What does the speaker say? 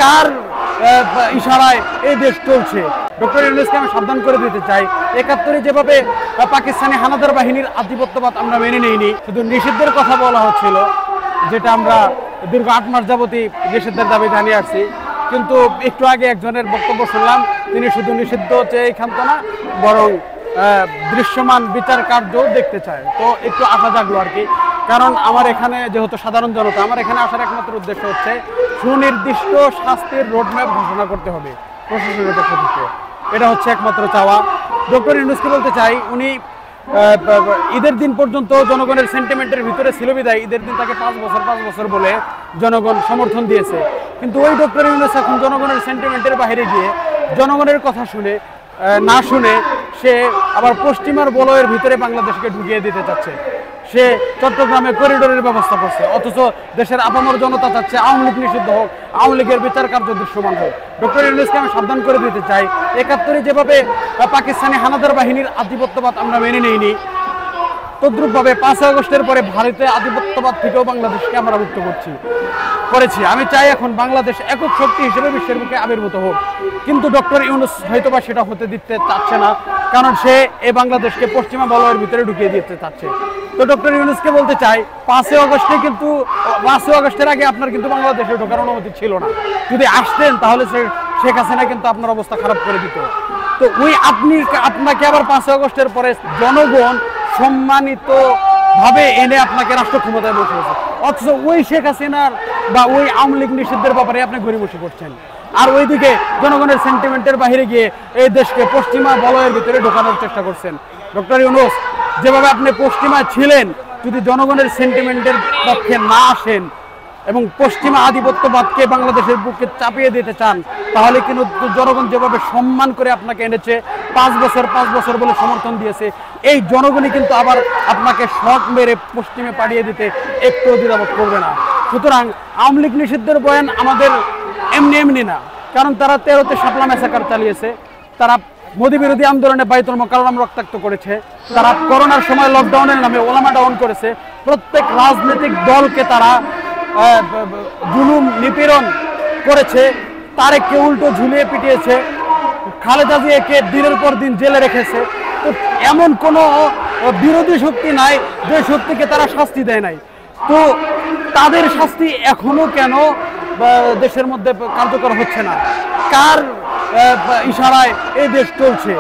কার ইশারায় এই দেশ চলছে। ডক্টর ইউনূসকে আমি সাবধান করে দিতে চাই, ৭১ যেভাবে পাকিস্তানি হানাদার বাহিনীর আধিপত্যবাদ আমরা মেনে নিইনি, শুধু নিষিদ্ধের কথা বলা হচ্ছিল, যেটা আমরা দীর্ঘ ৮ মাস যাবতই নিষিদ্ধের দাবি জানিয়ে আসছি। কিন্তু একটু আগে একজনের বক্তব্য শুনলাম, তিনি শুধু নিষিদ্ধ চেয়ে ক্ষান্ত না, বরং দৃশ্যমান বিচার কার্যও দেখতে চায়। তো একটু আশা জাগলো আর কি, কারণ আমার এখানে যেহেতু সাধারণ জনতা, আমার এখানে আসার একমাত্র উদ্দেশ্য হচ্ছে সুনির্দিষ্ট শাস্তির রোডম্যাপ ঘোষণা করতে হবে প্রশাসনের পক্ষ থেকে। এটা হচ্ছে একমাত্র চাওয়া। ডক্টর ইউনূসকে বলতে চাই, উনি ঈদের দিন পর্যন্ত জনগণের সেন্টিমেন্টের ভিতরে ছিল বিদায় ঈদের দিন তাকে 5 বছর বলে জনগণ সমর্থন দিয়েছে। কিন্তু ওই ডক্টর ইউনূস এখন জনগণের সেন্টিমেন্টের বাইরে গিয়ে জনগণের কথা না শুনে সে আবার পশ্চিমার বলয়ের ভিতরে বাংলাদেশকে ঢুকিয়ে দিতে চাচ্ছে। সে চট্টগ্রামে করিডোরের ব্যবস্থা করছে, অথচ দেশের আপামর জনতা চাচ্ছে আওয়ামী লীগ নিষিদ্ধ হোক, আওয়ামী লীগের বিচার কার্য দৃশ্যমান হোক। ডক্টর ইউনূসকে আমি সাবধান করে দিতে চাই, ৭১ যেভাবে পাকিস্তানি হানাদার বাহিনীর আধিপত্যবাদ আমরা মেনে নিইনি, তদ্রুপভাবে ৫ আগস্টের পরে ভারতের আধিপত্যবাদ থেকেও বাংলাদেশকে আমরা মুক্ত করেছি। আমি চাই এখন বাংলাদেশ একক শক্তি হিসেবে বিশ্বের বুকে আবির্ভূত হোক, কিন্তু ডক্টর ইউনূস হয়তোবা সেটা হতে দিতে চাচ্ছে না, কারণ সে এই বাংলাদেশকে পশ্চিমা বলয়ের ভিতরে ঢুকিয়ে দিতে চাচ্ছে। তো ডক্টর ইউনূসকে বলতে চাই, ৫ আগস্টের আগে আপনার কিন্তু বাংলাদেশে ঢোকার অনুমতি ছিল না। যদি আসতেন তাহলে শেখ হাসিনা কিন্তু আপনার অবস্থা খারাপ করে দিত। তো আপনাকে আবার ৫ আগস্টের পরে জনগণ সম্মানিত ভাবে এনে আপনাকে রাষ্ট্র ক্ষমতায় বসিয়েছে, অথচ ওই শেখ হাসিনার বা ওই আওয়ামী লীগ নিষিদ্ধের ব্যাপারে আপনি গড়িমসি করছেন, আর ওইদিকে জনগণের সেন্টিমেন্টের বাইরে গিয়ে এই দেশকে পশ্চিমা বলয়ের ভিতরে ঢোকানোর চেষ্টা করছেন। ডক্টর ইউনূস, যেভাবে আপনি পশ্চিমায় ছিলেন, যদি জনগণের সেন্টিমেন্টের পক্ষে না আসেন এবং পশ্চিমা আধিপত্যবাদকে বাংলাদেশের বুকে চাপিয়ে দিতে চান, তাহলে কিন্তু জনগণ যেভাবে সম্মান করে আপনাকে এনেছে, 5 বছর বলে সমর্থন দিয়েছে, এই জনগণই কিন্তু আবার আপনাকে শক মেরে পশ্চিমে পাঠিয়ে দিতে একটু দ্বিধাবোধ করবে না। সুতরাং আওয়ামী লীগ নিষিদ্ধের বয়ান আমাদের এমনি না, কারণ তারা 13তে শাপলা ম্যাসাকার চালিয়েছে, তারা মোদী বিরোধী আন্দোলনে বাইতুল মোকাররম রক্তাক্ত করেছে, তারা করোনার সময় লকডাউনের নামে ওলামা ডাউন করেছে, প্রত্যেক রাজনৈতিক দলকে তারা জুলুম নিপীড়ন করেছে, তারেককে উল্টো ঝুলিয়ে পিটিয়েছে, খালেদা জিয়াকে দিনের পর দিন জেলে রেখেছে। তো এমন কোনো বিরোধী শক্তি নাই যে শক্তিকে তারা শাস্তি দেয় নাই। তো তাদের শাস্তি এখনো কেন দেশের মধ্যে কার্যকর হচ্ছে না? কার ইশারায় এই দেশ চলছে?